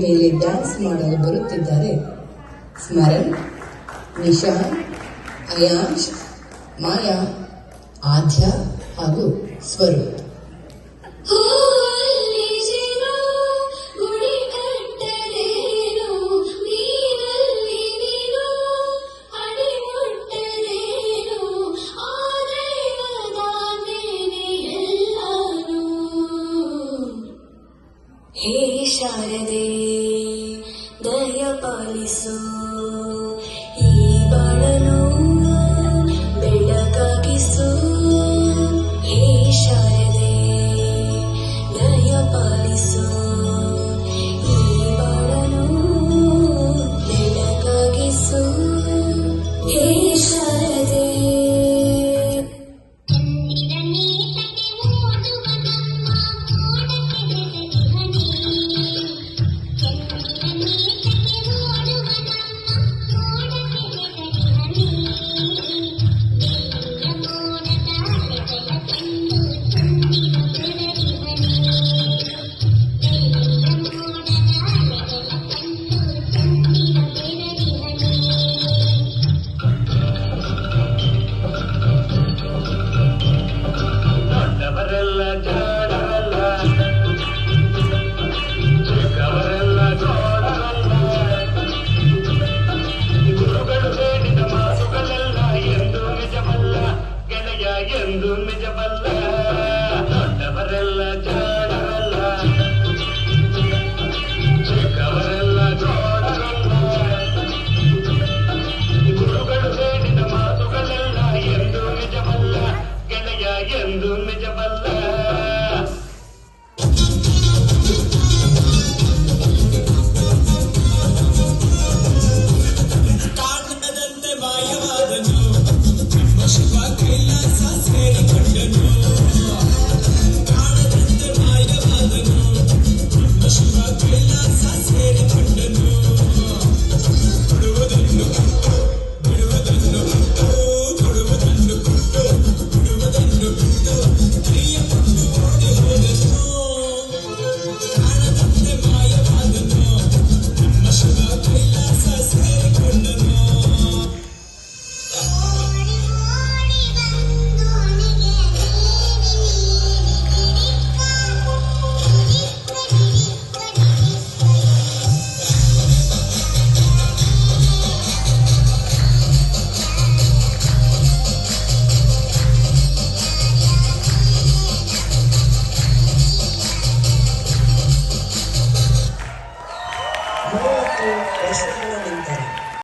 ಮೇಲೆ ಡ್ಯಾನ್ಸ್ ಮಾಡಲು ಬರುತ್ತಿದ್ದಾರೆ ಸ್ಮರಣ್, ನಿಶಾನ್, ಅಯಾಂಶ್, ಮಾಯಾ, ಆದ್ಯ ಹಾಗೂ ಸ್ವರೂಪ್. ಹೇ ಶಾರದೆ ದಯ ಪಾಲಿಸು, ಈ ಬಾಳನು ಬೆಳಕಾಗಿಸು. ಹೇ ಶಾರದೆ ದಯ ಪಾಲಿಸು, ಈ ಬಾಳನು ಬೆಳಕಾಗಿಸು. ಹೇ ಶಾರದೆ ಎಂದು ನಿಜವಲ್ಲ, ದೊಡ್ಡವರೆಲ್ಲ ಜಾಣರಲ್ಲ, ಚಿಕ್ಕವರೆಲ್ಲ ಜೋಡರಲ್ಲ. ಗುರುಗಳು ಹೇಳಿದ ಮಾತುಗಳೆಲ್ಲ ಎಂದು ನಿಜವಲ್ಲ, ಗೆಳೆಯ ಎಂದು ನಿಜವಲ್ಲ. ಕಾಣದಂತೆ ಮಾಯವಾದನು ಶಿವ ಕೈಲಾಸ ಸೇರಿಕೊಂಡನು. ಕಾಣದಂತೆ ಮಾಯವಾದನು ಶಿವ ಕೈಲಾಸ ಸೇರಿಕೊಂಡನು. ಕೊಡುವುದನ್ನು ಕೊಟ್ಟು ಬಿಡುವುದನ್ನು ಕೊಟ್ಟು, ಕೊಡುವುದನ್ನು ಕೊಟ್ಟು ಬಿಡುವುದನ್ನು ಬಿಟ್ಟು, ಕೈಯ ಕೊಟ್ಟು ಓಡಿ ಹೋದನು. ಕಾಣದಂತೆ ಮಾಯವಾದನು ನಮ್ಮ ಶಿವ ಕೈಲಾಸ ಸೇರಿಕೊಂಡನು. ವರ್ಷಗಳ ನಂತರ